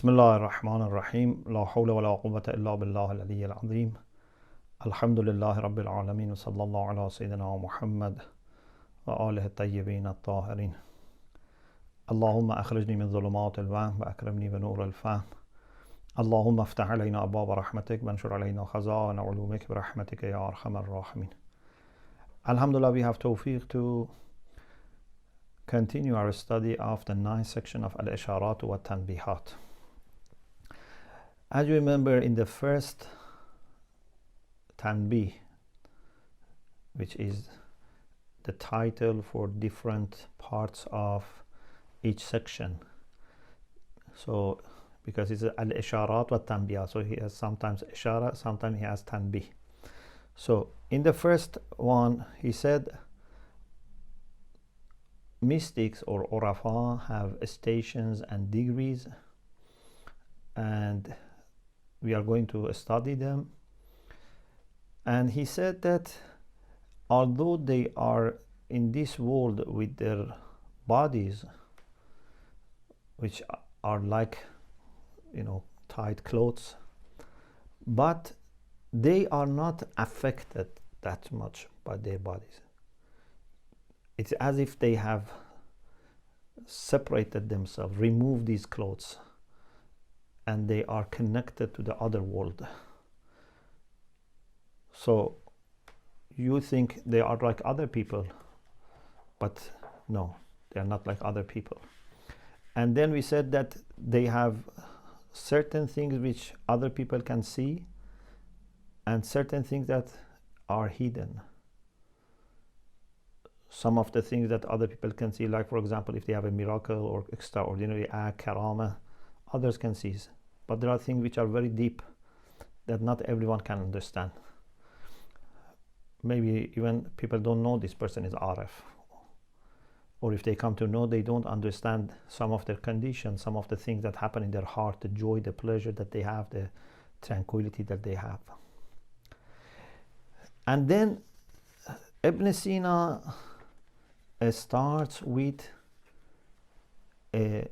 Bismillah ar-Rahman ar-Rahim. La hawla wa la quwwata illa billah al-aliy al-azim. Alhamdulillahi rabbil alameen wa sallallahu ala sayyidina Muhammad wa alihi at-tayyibin at-tahirin. Allahumma akhrijni min dhulumat al-wahm wa akrimni bi nur al-fahm. Allahumma aftah alayna abwab rahmatik wa anshur alayna khaza'in ulumik bi rahmatika ya arhamar rahimin. Alhamdulillah, we have tawfiq to continue our study of the ninth section of Al-Isharat wa al-Tanbihat. As you remember, in the first Tanbih, which is the title for different parts of each section, so because it's Al-Isharat wa al-Tanbihat, so he has sometimes Ishara, sometimes he has Tanbih. So in the first one he said mystics or Urafa have stations and degrees, and we are going to study them. And he said that although they are in this world with their bodies, which are like, tight clothes, but they are not affected that much by their bodies. It's as if they have separated themselves, removed these clothes, and they are connected to the other world. So you think they are like other people, but no, they are not like other people. And then we said that they have certain things which other people can see and certain things that are hidden. Some of the things that other people can see, like for example, if they have a miracle or extraordinary act, karama, others can see. But there are things which are very deep that not everyone can understand. Maybe even people don't know this person is Arif. Or if they come to know, they don't understand some of their conditions, some of the things that happen in their heart, the joy, the pleasure that they have, the tranquility that they have. And then Ibn Sina starts with a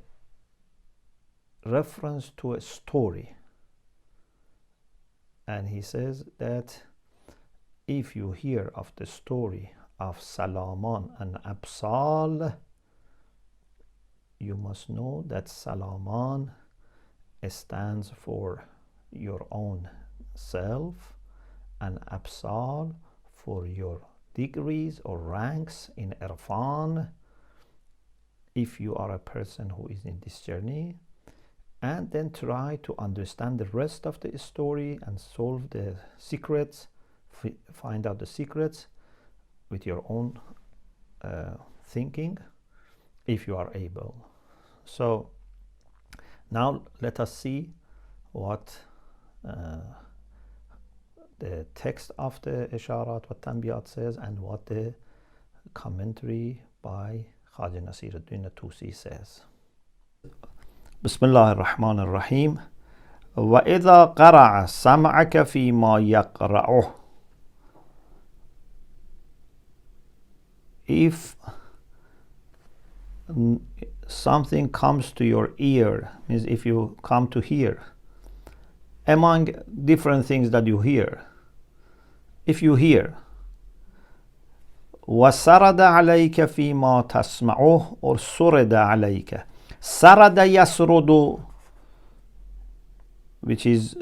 reference to a story, and he says that if you hear of the story of Salaman and Absal, you must know that Salaman stands for your own self and Absal for your degrees or ranks in Irfan, if you are a person who is in this journey. And then try to understand the rest of the story and solve the secrets, find out the secrets with your own thinking, if you are able. So now let us see what the text of the Isharat wa Tanbihat says and what the commentary by Khwajah Nasir Tusi says. Bismillah ar-Rahman ar-Rahim. وَإِذَا قَرَعَ سَمْعَكَ فِي مَا يَقْرَعُهُ. If something comes to your ear, means if you come to hear, among different things that you hear, if you hear وَسَرَدَ عَلَيْكَ فِي مَا تَسْمَعُهُ or سُرِدَ عَلَيْكَ. Sarada yasrudu, which is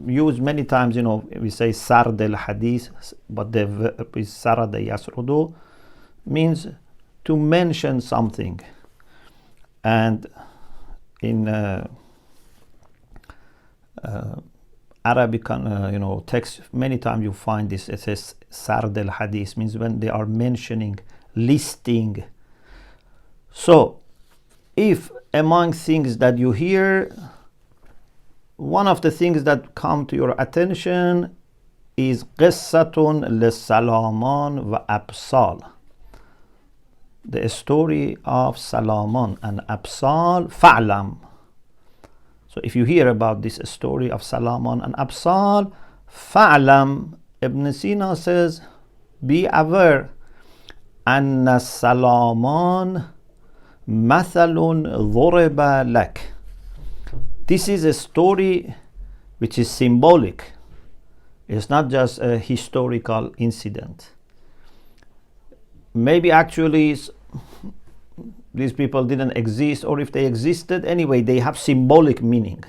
used many times, we say sard al hadith, but the verb is sarada yasrudu, means to mention something. And in Arabic text, many times you find this. It says sard al hadith, means when they are mentioning, listing. So if among things that you hear, one of the things that come to your attention is qissatun li-Salaman wa Absal, the story of Salaman and Absal, fa'lam. So if you hear about this story of Salaman and Absal, fa'lam, Ibn Sina says, be aware, anna Salaman مثل ضرب لك, This is a story which is symbolic. It's not just a historical incident. Maybe actually these people didn't exist, or if they existed, anyway, they have symbolic meaning.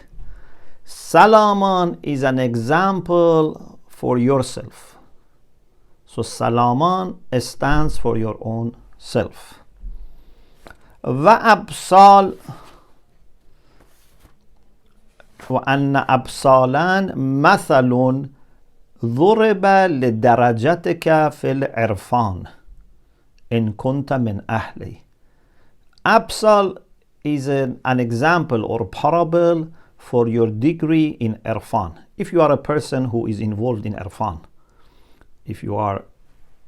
Salaman is an example for yourself. So Salaman stands for your own self. وأبصال وأن أبصالا مثل ضرب لدرجتك في العرفان إن كنت من أهلي. Absal is an example or parable for your degree in Irfan. If you are a person who is involved in Irfan, if you are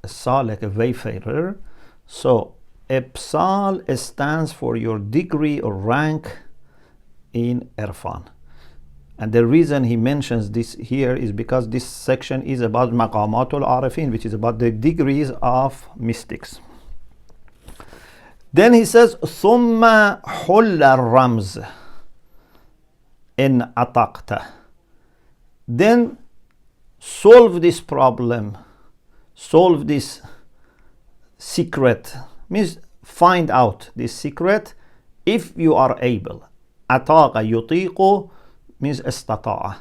a Salik, a wayfarer, so Absal stands for your degree or rank in Irfan. And the reason he mentions this here is because this section is about Maqamat al Arifin, which is about the degrees of mystics. Then he says, ثُمَّ حُلَّ الرَّمْزِ إِنْ أَطَقْتَ. Then solve this problem, solve this secret, means find out this secret if you are able. أَطَاقَ يُطِيقُ means استطاع.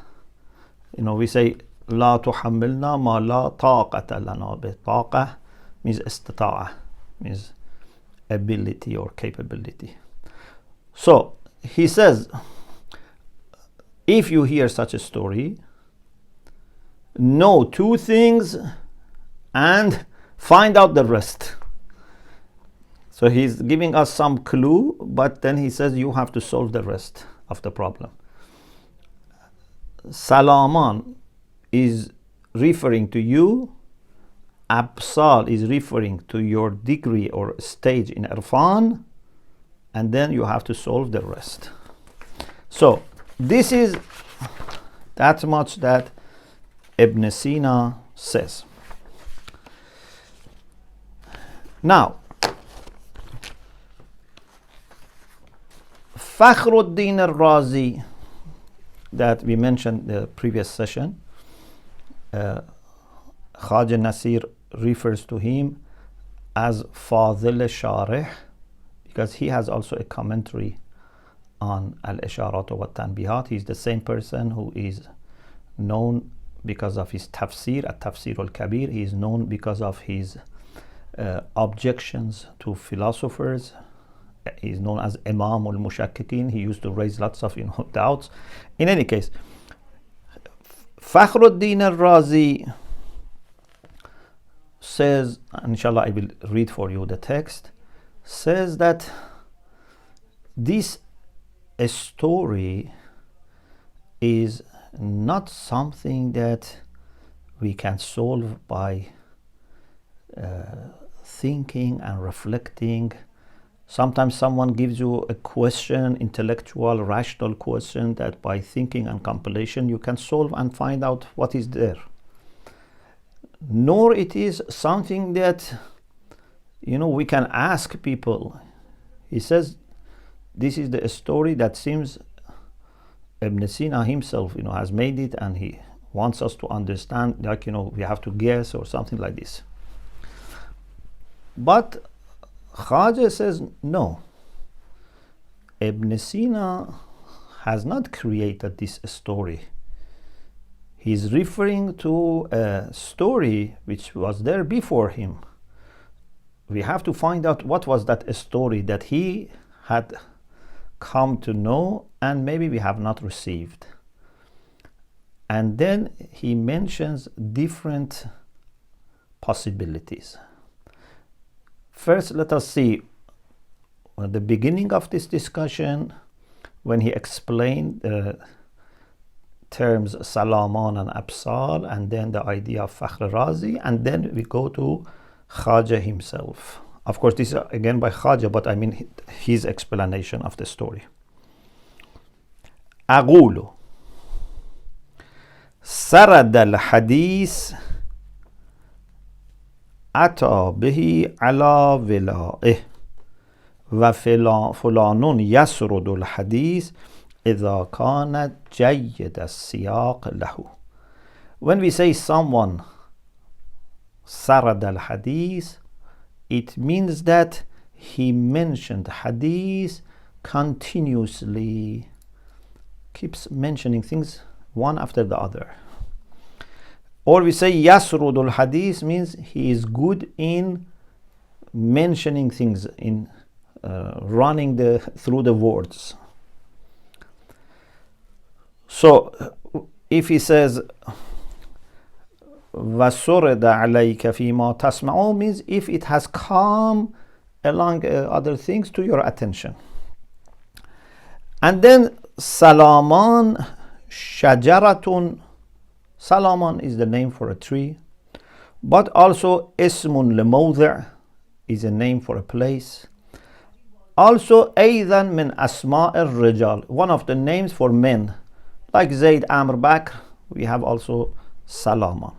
We say لا تحملنا ما لا طاقة لنا به. طاقة means استطاع, means ability or capability. So he says, if you hear such a story, know two things and find out the rest. So he's giving us some clue, but then he says you have to solve the rest of the problem. Salaman is referring to you. Absal is referring to your degree or stage in Irfan, and then you have to solve the rest. So this is that much that Ibn Sina says. Now, Fakhruddin al-Razi, that we mentioned the previous session, Khwajah Nasir refers to him as Fadil Sharih because he has also a commentary on Al-Isharat al-Tanbihat. He's the same person who is known because of his tafsir, at-Tafsir al-Kabir. He is known because of his objections to philosophers. He is known as Imam al-Mushakkikin. He used to raise lots of doubts. In any case, Fakhruddin al-Razi says, inshallah I will read for you the text, says that this story is not something that we can solve by thinking and reflecting. Sometimes someone gives you a question, intellectual, rational question, that by thinking and compilation you can solve and find out what is there. Nor it is something that we can ask people. He says this is the story that seems Ibn Sina himself has made it, and he wants us to understand, like we have to guess or something like this. But Khwajah says no, Ibn Sina has not created this story. He's referring to a story which was there before him. We have to find out what was that story that he had come to know and maybe we have not received. And then he mentions different possibilities. First, let us see at the beginning of this discussion when he explained the terms Salaman and Absal, and then the idea of Fakhr Razi, and then we go to Khwajah himself. Of course, this is again by Khwajah, but I mean his explanation of the story. أقول سرد الحديث أتى به على ولائه وفلان يسرد الحديث إذا كانت جيد السياق له. When we say someone سرد الحديث, it means that he mentioned hadith continuously, keeps mentioning things one after the other. Or we say يسرد الحديث means he is good in mentioning things, in running through the words. So if he says وَسُرِدَ عَلَيْكَ فِي مَا تَسْمَعُ means if it has come along other things to your attention. And then Salaman Shajaratun. Salaman is the name for a tree, but also Ismun Lemawdi' is a name for a place. Also Aydan min Asma' al-Rijal, one of the names for men, like Zayd, Amr, Bakr, we have also Salaman.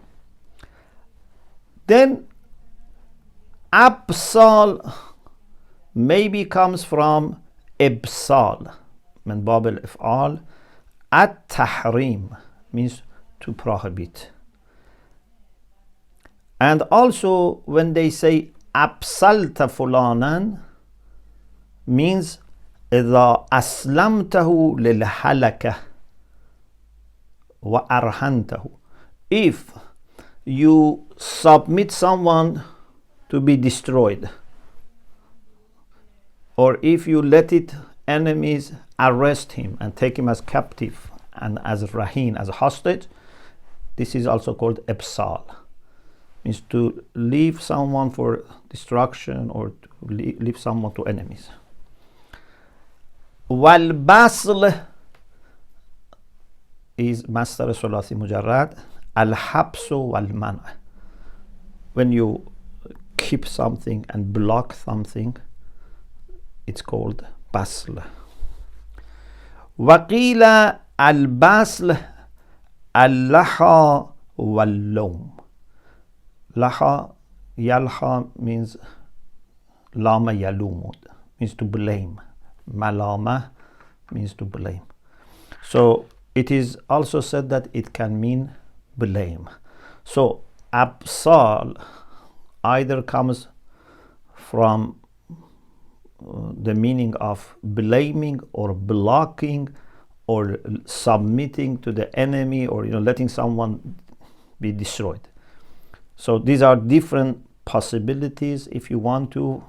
Then Absal maybe comes from Ibsal, min Bab al-If'al. At-Tahrim means to prohibit. And also when they say Absalta fulanan means إذا أسلمته للهلكة وأرهنته, if you submit someone to be destroyed, or if you let enemies arrest him and take him as captive and as rahin, as a hostage, this is also called ibsal, means to leave someone for destruction or to leave someone to enemies. Wal basl is masdar sulasi mujarrad, al habsu wal man', when you keep something and block something, it's called basl. Waqila al basl al laha wal lawm. Laha, yalha means lama yalumud, means to blame. Malama means to blame. So it is also said that it can mean blame. So absal either comes from the meaning of blaming or blocking or submitting to the enemy, or letting someone be destroyed. So these are different possibilities if you want to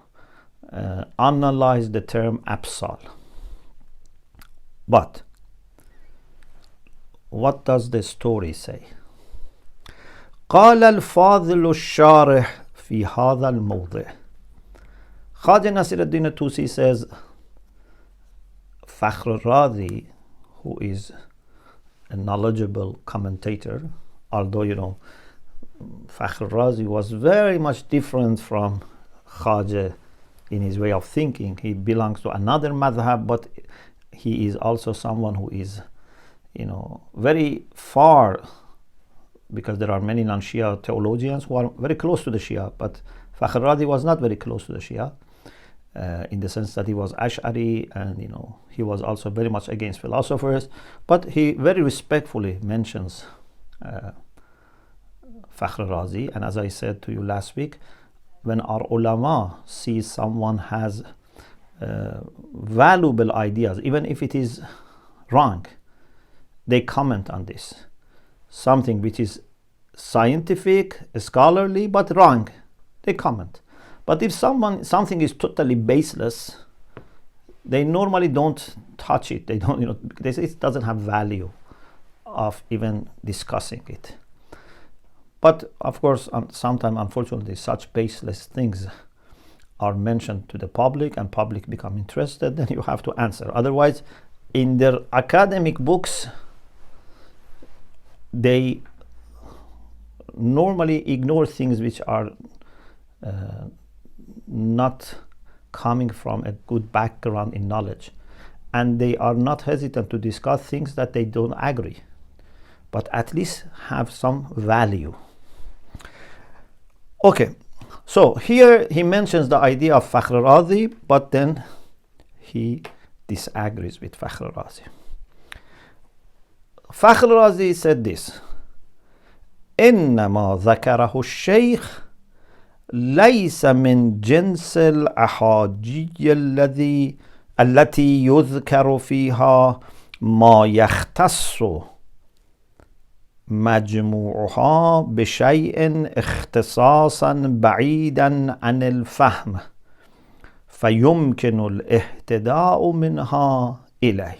analyze the term absal. But what does the story say? قال الفاضل الشارح في هذا الموضع. Khwajah Nasir al-Din Tusi says, Fakhr Razi, who is a knowledgeable commentator, although Fakhr Razi was very much different from Khwajah in his way of thinking. He belongs to another madhab, but he is also someone who is very far, because there are many non-Shia theologians who are very close to the Shia, but Fakhr Razi was not very close to the Shia, in the sense that he was Ash'ari, and he was also very much against philosophers, but he very respectfully mentions Fakhr Razi. And as I said to you last week, when our ulama sees someone has valuable ideas, even if it is wrong, they comment on this. Something which is scientific, scholarly, but wrong, they comment. But if something is totally baseless, they normally don't touch it. They don't, they say it doesn't have value of even discussing it. But of course, sometimes, unfortunately, such baseless things are mentioned to the public and public become interested, then you have to answer. Otherwise, in their academic books, they normally ignore things which are not coming from a good background in knowledge, and they are not hesitant to discuss things that they don't agree, but at least have some value. Okay, so here he mentions the idea of Fakhr Razi, but then he disagrees with Fakhr Razi. Fakhr Razi said this: إنما ذكره الشيخ ليس من جنس الأحاجي التي يذكر فيها ما يختص مجموعها بشيء اختصاصا بعيدا عن الفهم فيمكن الاهتداء منها إليه.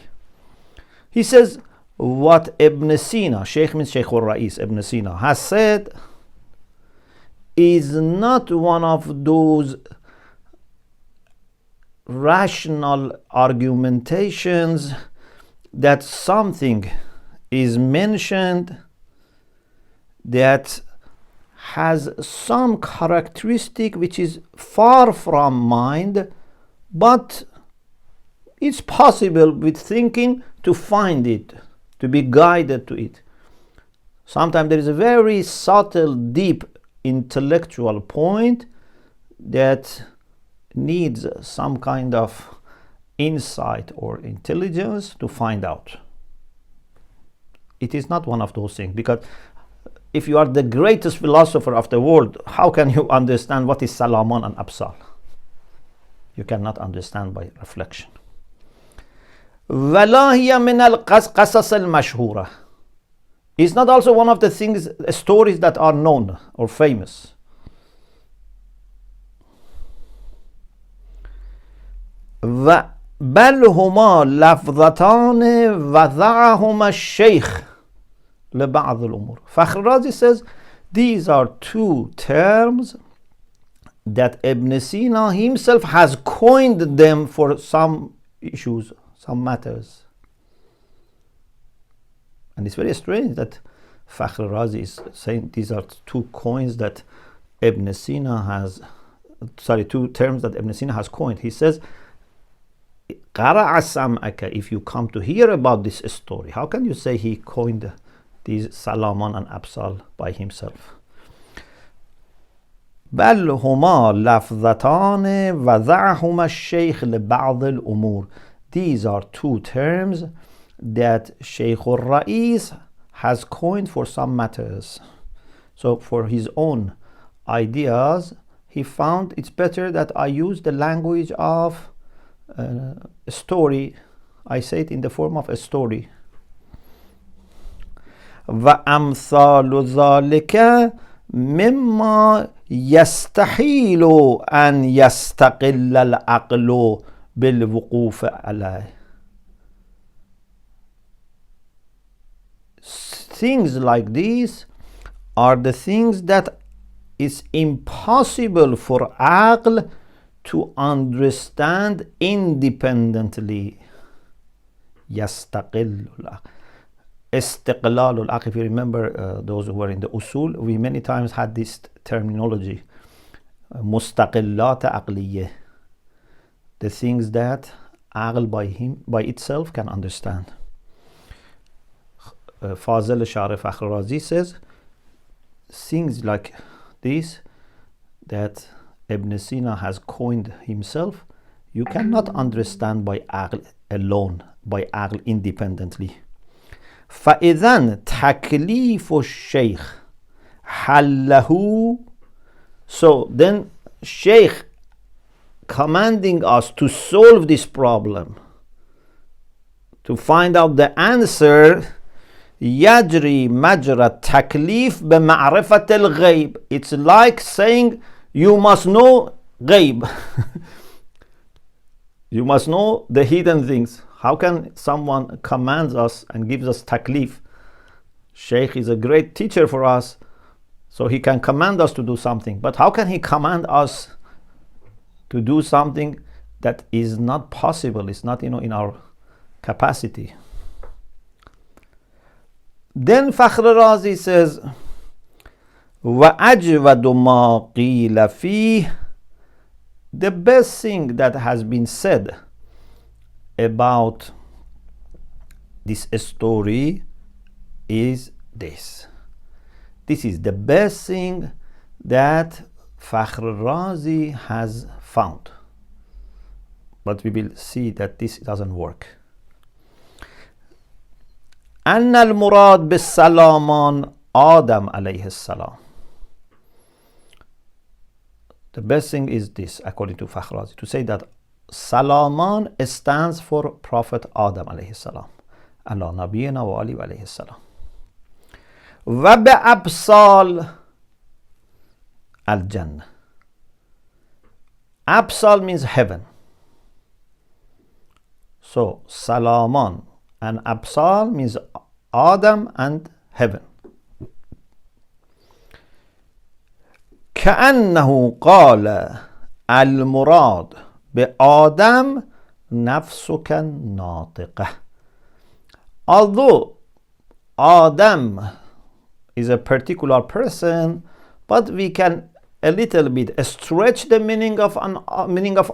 He says what Ibn Sina, Sheikh means Sheikh al-Ra'is, Ibn Sina, has said is not one of those rational argumentations that something is mentioned that has some characteristic which is far from mind, but it's possible with thinking to find it, to be guided to it. Sometimes there is a very subtle, deep intellectual point that needs some kind of insight or intelligence to find out. It is not one of those things, because if you are the greatest philosopher of the world, how can you understand what is Salaman and Absal? You cannot understand by reflection. وَلَا هِيَ مِنَ الْقَصَصِ الْمَشْهُورَةِ. It's not also one of the things, stories that are known or famous. بل هما لفظتان وضعهما الشيخ لبعض الأمور. Fakhr Razi says these are two terms that Ibn Sina himself has coined them for some issues, some matters. And it's very strange that Fakhr Razi is saying these are two coins that Ibn Sina has, two terms that Ibn Sina has coined. He says, if you come to hear about this story, how can you say he coined these Salaman and Absal by himself? بل هما لفظتان وضعهما الشيخ لبعض الأمور. These are two terms that Sheikh al-Ra'is has coined for some matters. So for his own ideas, he found it's better that I use the language of a story. I say it in the form of a story. وأمثال ذلك مما يستحيل أن يستقل العقل بالوقوف عليه. Things like these are the things that is impossible for aql to understand independently. يستقل العقل. Istiqlal al-aql. If you remember those who were in the usul, we many times had this terminology, mustaqillat aqliyah, the things that aql by itself can understand. Fazil Sharif Fakhr Razi says things like this that Ibn Sina has coined himself, you cannot understand by aql alone, by aql independently. فَإِذَنْ تَكْلِيفُ الشَّيْخِ حَلَّهُ. So then Shaykh commanding us to solve this problem, to find out the answer, يَجْرِي مَجْرَى التَّكْلِيفِ بِمَعْرِفَةِ الْغَيْبِ. It's like saying you must know ghaib. You must know the hidden things. How can someone commands us and gives us taklif? Shaykh is a great teacher for us, so he can command us to do something. But how can he command us to do something that is not possible? It's not, in our capacity. Then Fakhr Razi says, وَأَجْوَدُ مَا قِيلَ فِيهِ. The best thing that has been said about this story is this. This is the best thing that Fakhr Razi has found. But we will see that this doesn't work. أن المراد بالسلامان آدم عليه السلام. The best thing is this, according to Fakhr Razi, to say that Salaman stands for Prophet Adam alayhi salam. Allah nabiyina wa ali alayhi salam. Wa bi absal al-Jannah. Absal means heaven. So Salaman and Absal means Adam and heaven. كأنه قال المراد بآدم نفسك الناطقة. Although Adam is a particular person, but we can a little bit stretch the meaning of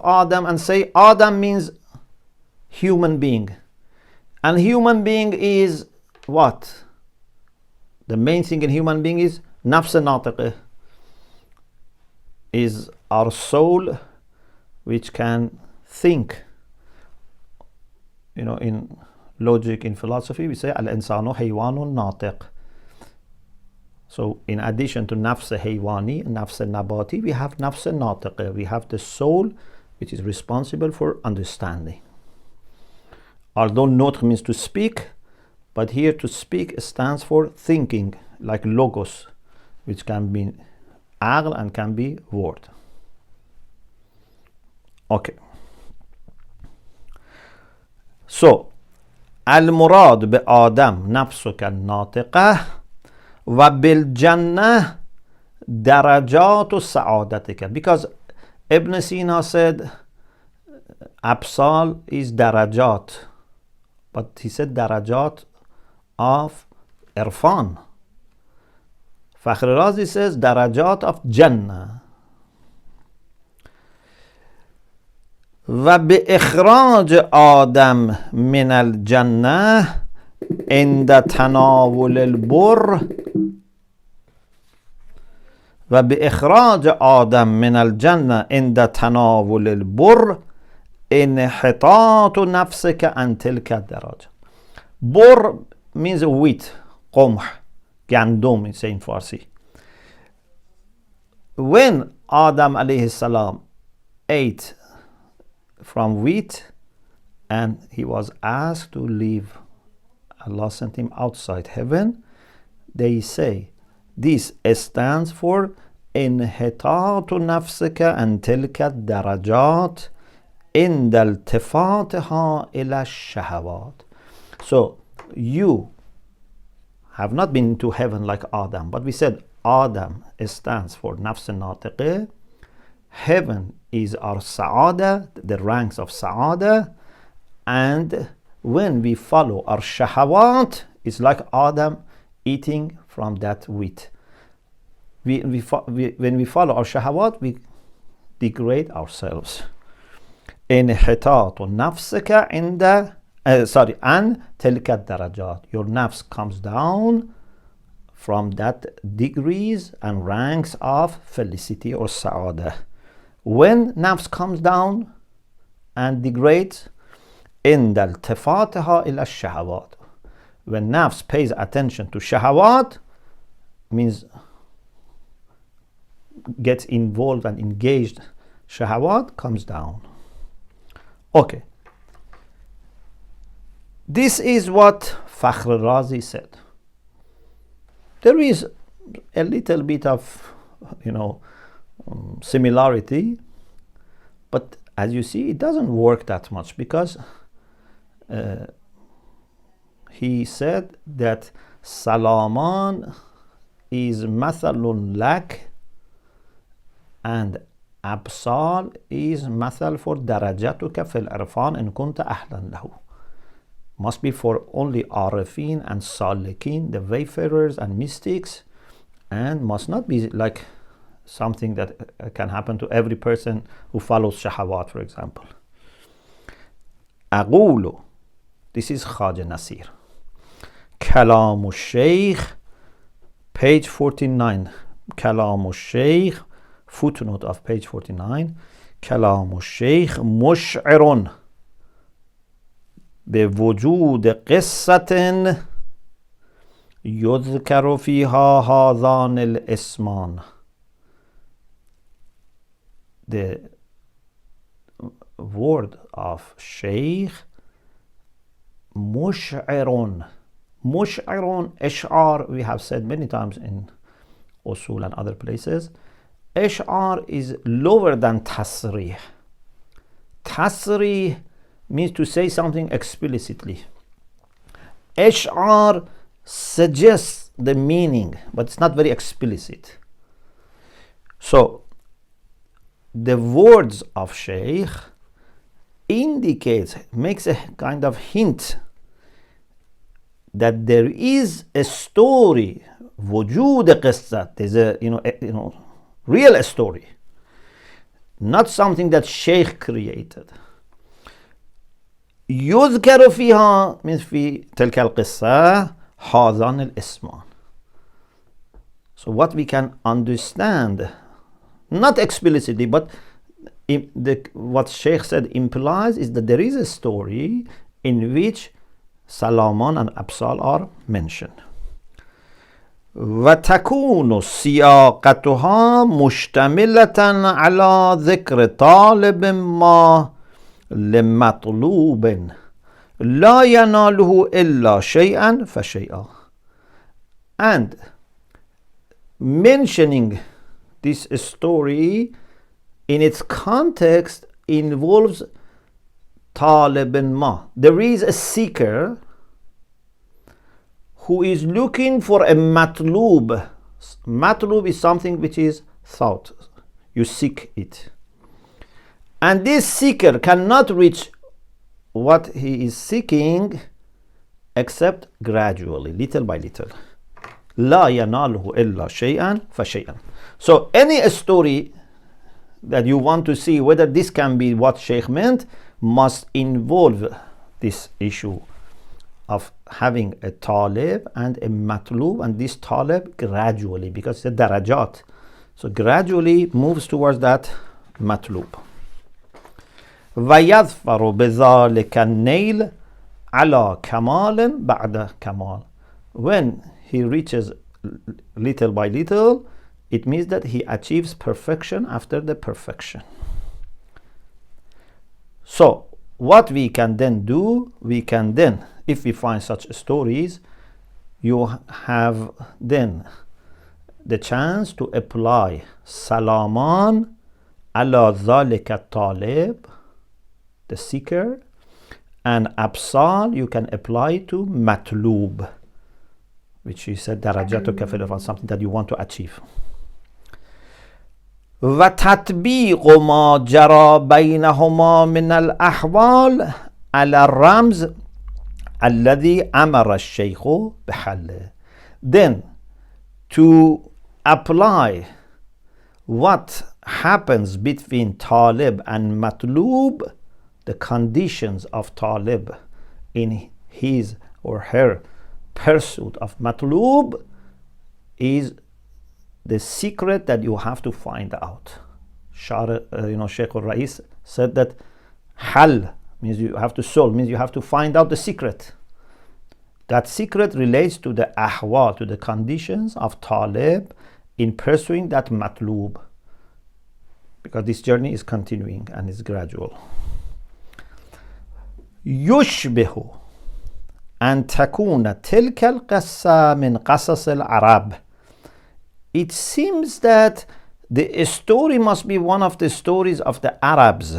Adam and say Adam means human being. And human being is what? The main thing in human being is nafs natiqah, is our soul which can think. You know, in logic, in philosophy, we say al-insanu haywanun natiq. So in addition to nafs haywani, nafs nabati, we have nafs natiqah. We have the soul which is responsible for understanding. Although nutq means to speak, but here to speak stands for thinking, like logos, which can be aql and can be word. Okay. So, al-murad bi Adam nafsuka al-natiqah wa bil jannah darajatu sa'adatika. Because Ibn Sina said Absal is darajat, but he said darajat of irfan. Fakhr Razi says darajat of Jannah. وبإخراج آدم من الجنة عند تناول البر وبإخراج آدم من الجنة عند تناول البر انحطاط نفسك عن تلك الدرجة. بر means wheat, قمح, گندم in saying Farsi. When Adam alayhi salam ate from wheat and he was asked to leave, Allah sent him outside heaven, they say this stands for انحطاط نفسك عن تلك الدرجات عند التفاتها إلى الشهوات. So you have not been to heaven like Adam, but we said Adam stands for nafs natiqah. Heaven is our sa'ada, the ranks of sa'ada, and when we follow our shahawat, it's like Adam eating from that wheat. When we follow our shahawat, we degrade ourselves. انحطاط نفسك عند عن تلك الدرجات. Your nafs comes down from that degrees and ranks of felicity or sa'ada. When nafs comes down and degrades, عند التفاتها إلى الشهوات. When nafs pays attention to shahawat, means gets involved and engaged, shahawat comes down. Okay. This is what Fakhr Razi said. There is a little bit of, similarity, but as you see, it doesn't work that much, because he said that Salaman is mathalun lak and Absal is mathal for darajatuka fil irfan in kunta ahlan lahu. Must be for only Arifin and Salikin, the wayfarers and mystics, and must not be like something that can happen to every person who follows shahawat, for example. Aqulu, this is Khwajah Nasir. Kalam al-Shaykh, page 49. Kalam al-Shaykh, footnote of page 49. Kalam al-Shaykh mush'irun بوجود قصة يذكر فيها هذان الاسمان. The word of Sheikh mush'irun. Mush'irun, ish'ar, we have said many times in Usul and other places. Ish'ar is lower than tasrih. Tasrih means to say something explicitly. Ish'ar suggests the meaning, but it's not very explicit. So, the words of Sheikh indicates, makes a kind of hint that there is a story, wujud qissa, there's a real story, not something that Sheikh created. يذكر فيها means في تلك القصة هذان الاسمان. So what we can understand, not explicitly, but what Sheikh said implies is that there is a story in which Salaman and Absal are mentioned. وتكون سياقتها مشتملة على ذكر طالب ما لمطلوب لا يناله إلا شيئا فشيئا. And mentioning this story in its context involves talib ma. There is a seeker who is looking for a matlub. Matlub is something which is sought. You seek it. And this seeker cannot reach what he is seeking except gradually, little by little. لا يناله إلا شيئا فشيئا. So any story that you want to see whether this can be what Sheikh meant must involve this issue of having a talib and a matlub, and this talib gradually, because it's a darajat, so gradually moves towards that matlub. ويظفر بذلك النيل على كمال بعد كمال. When he reaches little by little, it means that he achieves perfection after the perfection. So what we can then do, we can then, if we find such stories, you have then the chance to apply Salaman ala dhalika talib, the seeker, and Absal you can apply to Matlub, which is said darajatu kafir, something that you want to achieve. وتطبيق ما جرى بينهما من الأحوال على الرمز الذي أمر الشيخ بحله. Then to apply what happens between Talib and Matlub, the conditions of Talib in his or her pursuit of Matlub, is the secret that you have to find out. Sheikh al-Rais said that hal means you have to solve, means you have to find out the secret. That secret relates to the ahwal, to the conditions of Talib in pursuing that matlub, because this journey is continuing and is gradual. يشبه أن تكون تلك القصة من قصص العرب. It seems that the story must be one of the stories of the Arabs.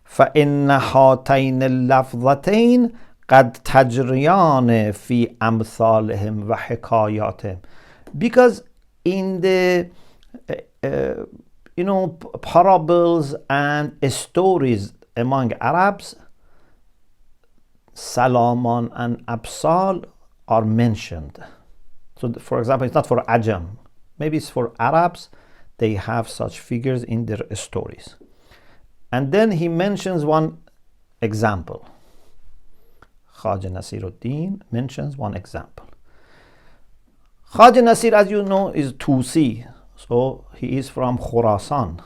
فإن هاتين اللفظتين قد تجريان في أمثالهم وحكاياتهم. Because in the parables and stories among Arabs, Salaman and Absal are mentioned. So for example, it's not for Ajam, maybe it's for Arabs. They have such figures in their stories. And then he mentions one example. Khwajah Nasir mentions one example. Khwajah Nasir, as you know, is Tusi. So he is from Khurasan.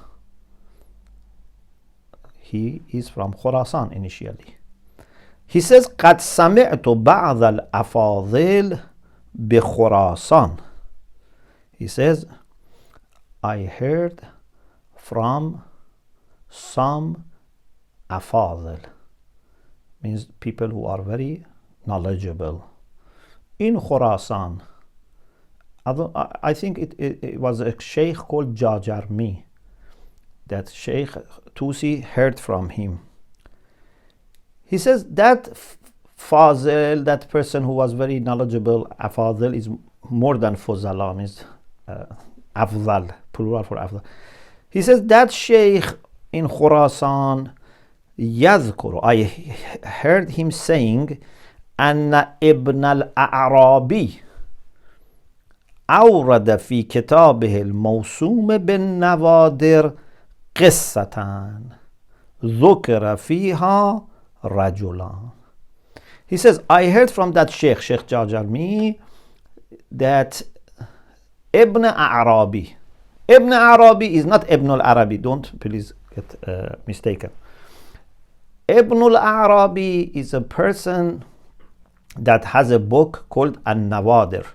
He is from Khurasan initially. He says, قد سمعت بعض الأفاضل بخراسان. He says, I heard from some afadil, means people who are very knowledgeable, in Khurasan. I think it was a sheikh called Jajarmi that Sheikh Tusi heard from him. He says that Fazil, that person who was very knowledgeable, Afadil is more than Fuzala, means Afdal, plural for Afdal. He says that Sheikh in Khurasan, Yadhkur, I heard him saying, Anna ibn al-A'rabi أورد في كتابه الموسوم بالنوادر قصة ذكر فيها رجلان. He says, I heard from that Sheikh Jajarmi, that Ibn Arabi. Ibn Arabi is not Ibn al-Arabi, don't please get mistaken. Ibn al-Arabi is a person that has a book called An-Nawadir.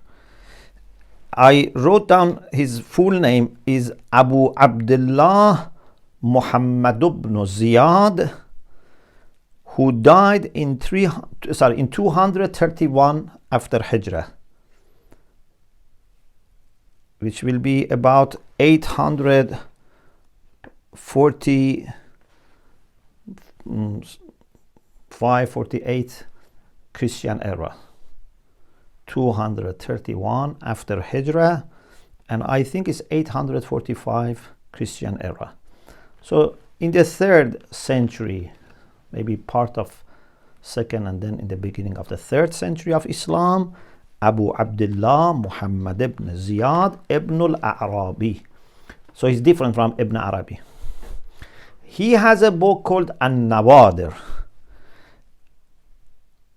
I wrote down his full name is Abu Abdullah Muhammad ibn Ziyad, who died in 231 after Hijrah, which will be about 845-48 Christian era. 231 after Hijrah, and I think it's 845 Christian era. So in the 3rd century, maybe part of 2nd and then in the beginning of the 3rd century of Islam, Abu Abdullah Muhammad ibn Ziyad ibn al-A'rabi. So he's different from Ibn Arabi. He has a book called An-Nawadir.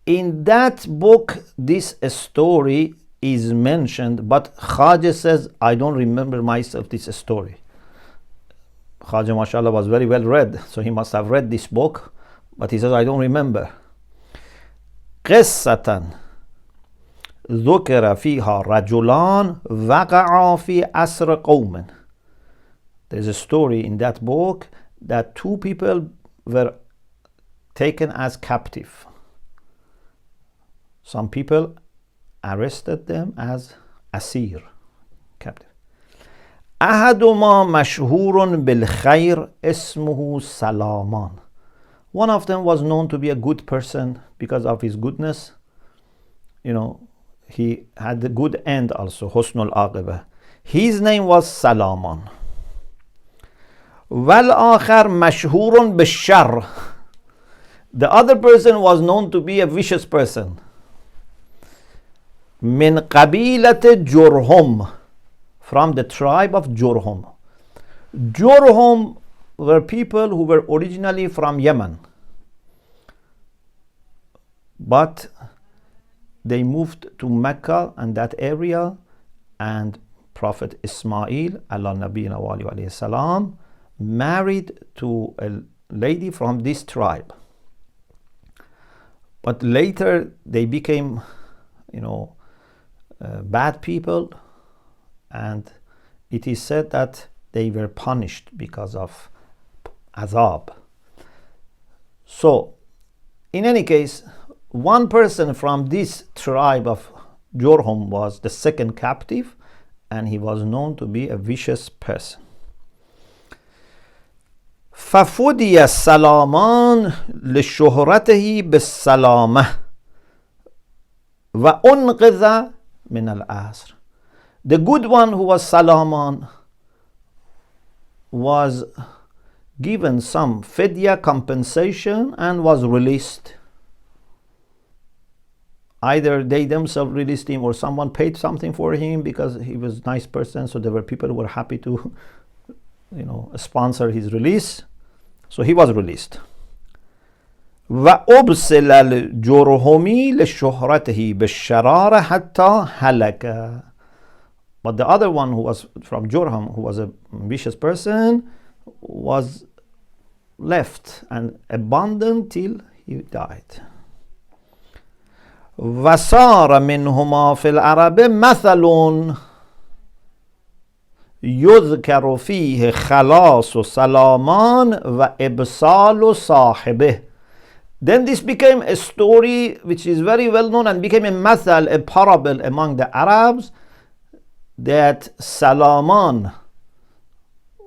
In that book, this story is mentioned, but Khwajah says, I don't remember myself this story. Khwajah, mashallah, was very well read, so he must have read this book, but he says, I don't remember. قصة ذكر فيها رجلان وقعا في أسر قوم. There's a story in that book that 2 people were taken as captive. Some people arrested them as asir, captive. أحدهما مشهور بالخير اسمه سلامان. One of them was known to be a good person because of his goodness. You know, he had a good end also, Husnul Aqibah. His name was Salaman. والآخر مشهور بالشر. The other person was known to be a vicious person. من قبيلة جرهم, from the tribe of Jurhum. Jurhum were people who were originally from Yemen, but they moved to Mecca and that area, and Prophet Ismail ala nabiyina wa alayhi salam married to a lady from this tribe. But later they became, bad people, and it is said that they were punished because of azab. So, in any case, one person from this tribe of Jurhum was the second captive, and he was known to be a vicious person. ففدي سلامان لشهرته بالسلامة وأنقذ من الأسر. The good one, who was Salaman, was given some fidya compensation and was released. Either they themselves released him or someone paid something for him because he was a nice person, so there were people who were happy to sponsor his release. So he was released. وأبسل الجرهمي لشهرته بالشرارة حتى هلك. But the other one, who was from Jurham, who was a vicious person, was left and abandoned till he died. وصار منهما في العرب مثل يذكر فيه خلاص سلامان وإبصال صاحبه. Then this became a story which is very well known and became a mathal, a parable among the Arabs, that Salaman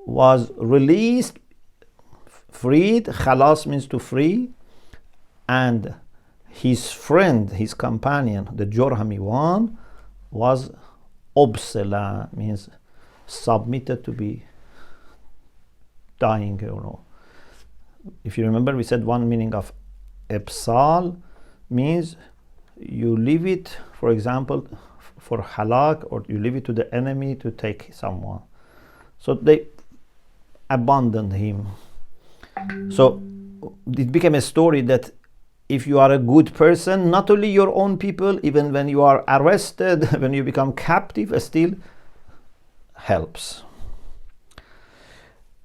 was released, freed. Khalas means to free, and his friend, his companion, the Jurhami one, was obsela, means submitted to be dying. You know, if you remember, we said one meaning of ibsal means you leave it, for example, for halak, or you leave it to the enemy to take someone. So they abandoned him. So it became a story that if you are a good person, not only your own people, even when you are arrested, when you become captive, still helps.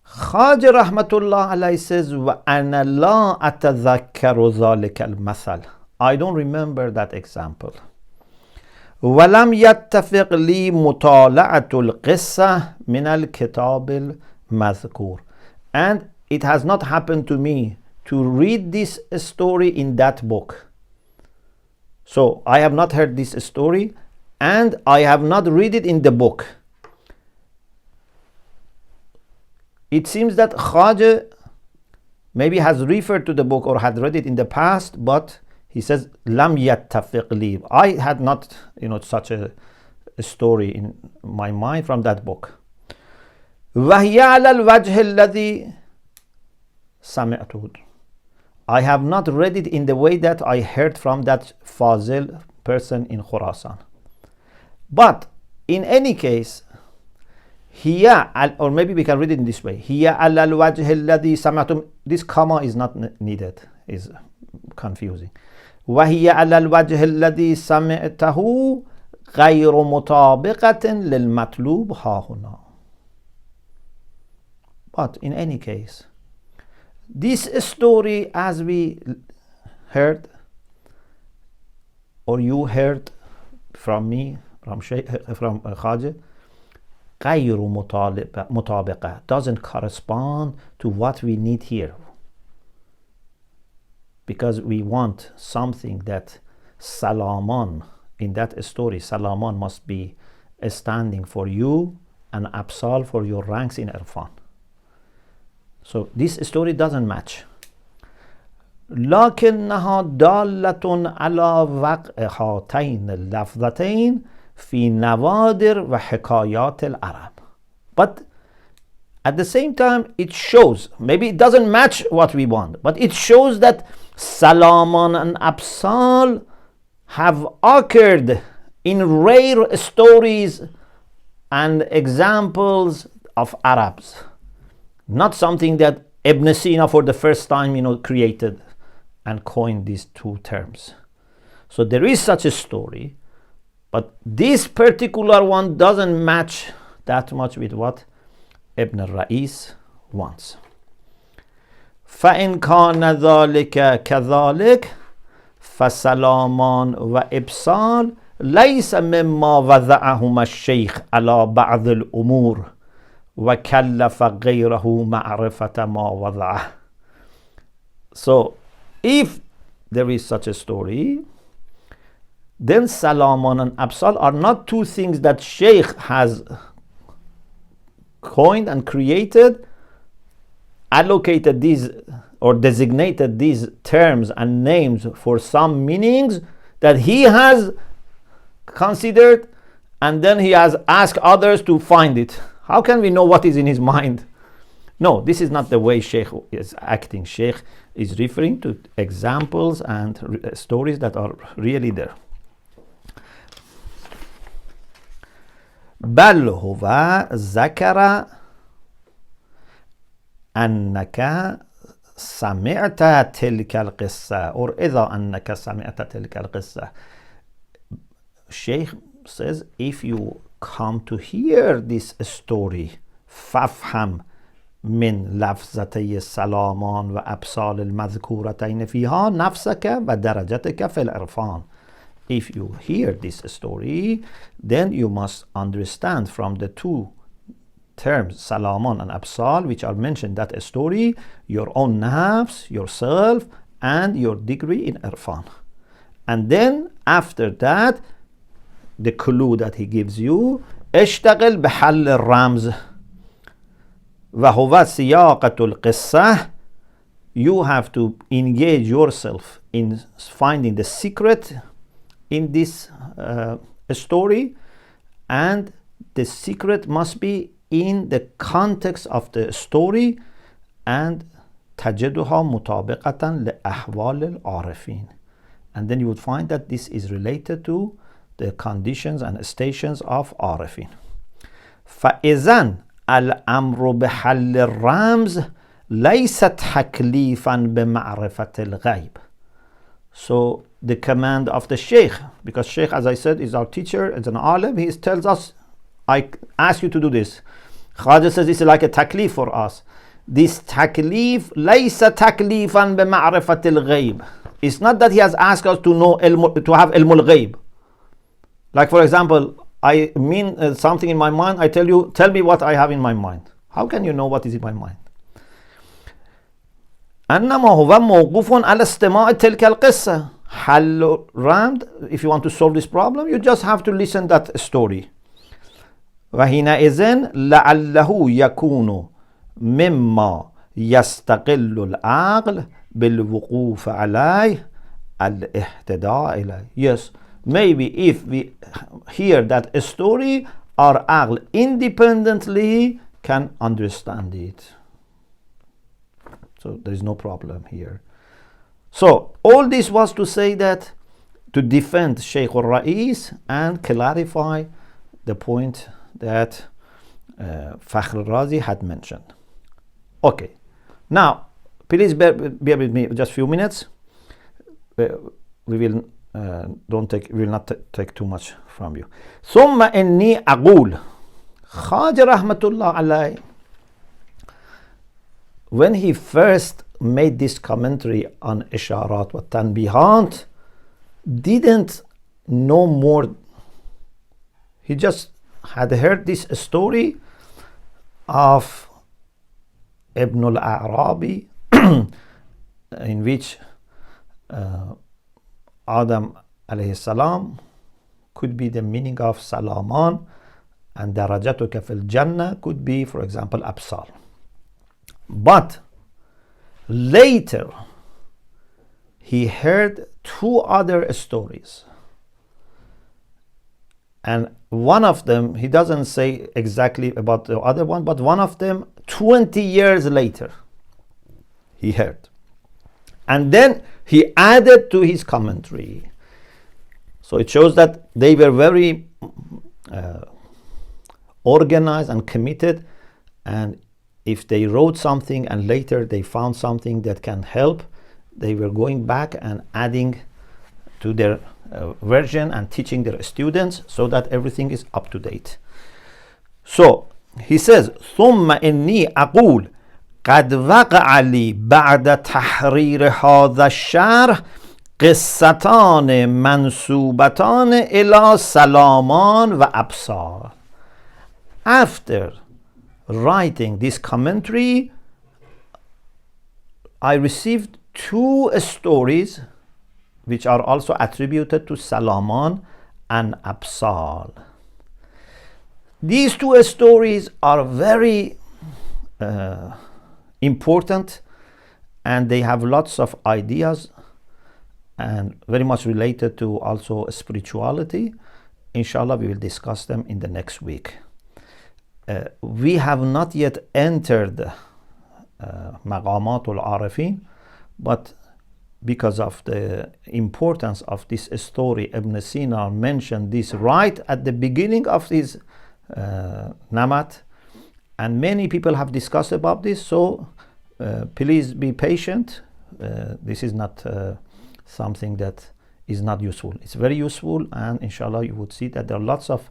Khwajah Rahmatullah alayhi says, وَأَنَا لَا أَتَذَكَّرُ ذَلِكَ الْمَثَلِ. I don't remember that example. وَلَمْ يَتَّفِقْ لِي مُطَالَعَةُ الْقِصَّةِ مِنَ الْكِتَابِ الْمَذْكُورِ. And it has not happened to me to read this story in that book. So I have not heard this story and I have not read it in the book. It seems that Khwajah maybe has referred to the book or had read it in the past, but he says, Lam yattafiq li. I had not, such a story in my mind from that book. وَهِيَ عَلَى الْوَجْهِ الَّذِي سَمِعْتُهُ. I have not read it in the way that I heard from that Fazil person in Khurasan. But in any case, or maybe we can read it in this way. هِيَ عَلَى الْوَجْهِ الَّذِي سَمِعْتُمْ. This comma is not needed, is confusing. وَهِيَ عَلَى الْوَجْهِ الَّذِي سَمِعْتَهُ غَيْرُ مُطَابِقَةٍ لِلْمَطْلُوبِ هَاهُنَا. But in any case, this story, as we heard, or you heard from me, from Khwajah, غَيْرُ مُطَابِقَةٍ, doesn't correspond to what we need here. Because we want something that Salaman, in that story, Salaman must be standing for you and Absal for your ranks in Irfan. So this story doesn't match. لكنها دالة على وقع هاتين اللفظتين في نوادر وحكايات العرب. But at the same time, it shows, maybe it doesn't match what we want, but it shows that Salaman and Absal have occurred in rare stories and examples of Arabs. Not something that Ibn Sina for the first time, created and coined these two terms. So there is such a story, but this particular one doesn't match that much with what Ibn al-Ra'is wants. فَإِنْ كَانَ ذَلِكَ كَذَلِكَ فَسَلَامًا وَإِبْصَالًا لَيْسَ مِمَّا وَضَعَهُمَا الشَّيْخ عَلَى بَعْضِ الْأُمُورِ وَكَلَّفَ غَيْرَهُ مَعْرِفَةَ مَا وَضَعَهُ. So, if there is such a story, then Salaman and Absal are not two things that Sheikh has coined and created, allocated these or designated these terms and names for some meanings that he has considered, and then he has asked others to find it. How can we know what is in his mind? No, this is not the way Sheikh is acting. Sheikh is referring to examples and stories that are really there. بل هو ذكر أنك سمعت تلك القصة, or إذا أنك سمعت تلك القصة. Sheikh says, if you come to hear this story, فافهم من لفظتي السلامان وأبصال المذكورتين فيها نفسك ودرجتك في العرفان. if you hear this story, then you must understand from the two terms, Salaman and Absal, which are mentioned in that story, your own nafs, yourself, and your degree in Irfan. And then after that, the clue that he gives you, اشتغل بحل الرمز وهو سياقة القصة. You have to engage yourself in finding the secret in this story, and the secret must be in the context of the story, and تجدها مطابقة لأحوال العارفين. And then you would find that this is related to the conditions and stations of عارفين. فإذن الأمر بحل الرمز ليس تكليفا بمعرفة الغيب. So the command of the Sheikh, because Sheikh, as I said, is our teacher, as an alim, he tells us, I ask you to do this. Khwajah says this is like a taklif for us. This taklif ليس تكليفا بمعرفة الغيب. It's not that he has asked us to know to have ilm al-ghayb. Like for example, I mean something in my mind, I tell you, tell me what I have in my mind. How can you know what is in my mind? أنما هو موقوف على استماع تلك القصة. حل رمد, if you want to solve this problem, you just have to listen that story. وحينئذ لعله يكون مما يستقل العقل بالوقوف عليه الاهتداء إليه. Yes, maybe if we hear that story, our aql independently can understand it. So there is no problem here. So all this was to say that, to defend Sheikh al-Ra'is and clarify the point that Fakhr al-Razi had mentioned. Okay, now please bear with me just a few minutes. We will not take too much from you. ثم إني أقول خواجة رحمة الله عليه, when he first made this commentary on Isharat wa Tanbihat, didn't know more. He just had heard this story of Ibn al-Arabi in which Adam alayhi salam could be the meaning of Salaman, and Darajatuka fil Jannah could be, for example, Absal. But later he heard two other stories, and one of them, he doesn't say exactly about the other one, but one of them 20 years later he heard, and then he added to his commentary. So it shows that they were very organized and committed, and if they wrote something and later they found something that can help, they were going back and adding to their version and teaching their students, so that everything is up to date. So he says, ثم إني أقول قد وقع لي بعد تحرير هذا الشرح قصتان منسوبتان إلى سلامان و أبصار. After writing this commentary, I received two stories which are also attributed to Salaman and Absal. These two stories are very important, and they have lots of ideas and very much related to also spirituality. Inshallah, we will discuss them in the next week. We have not yet entered Maqamat al Arifin, but because of the importance of this story, Ibn Sina mentioned this right at the beginning of his Namat, and many people have discussed about this, so please be patient. This is not something that is not useful. It's very useful, and inshallah you would see that there are lots of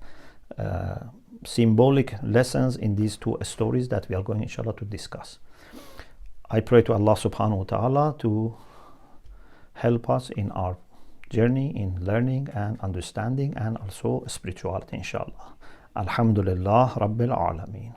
symbolic lessons in these two stories that we are going inshallah to discuss. I pray to Allah subhanahu wa ta'ala to help us in our journey in learning and understanding and also spirituality, inshallah. Alhamdulillah Rabbil Alameen.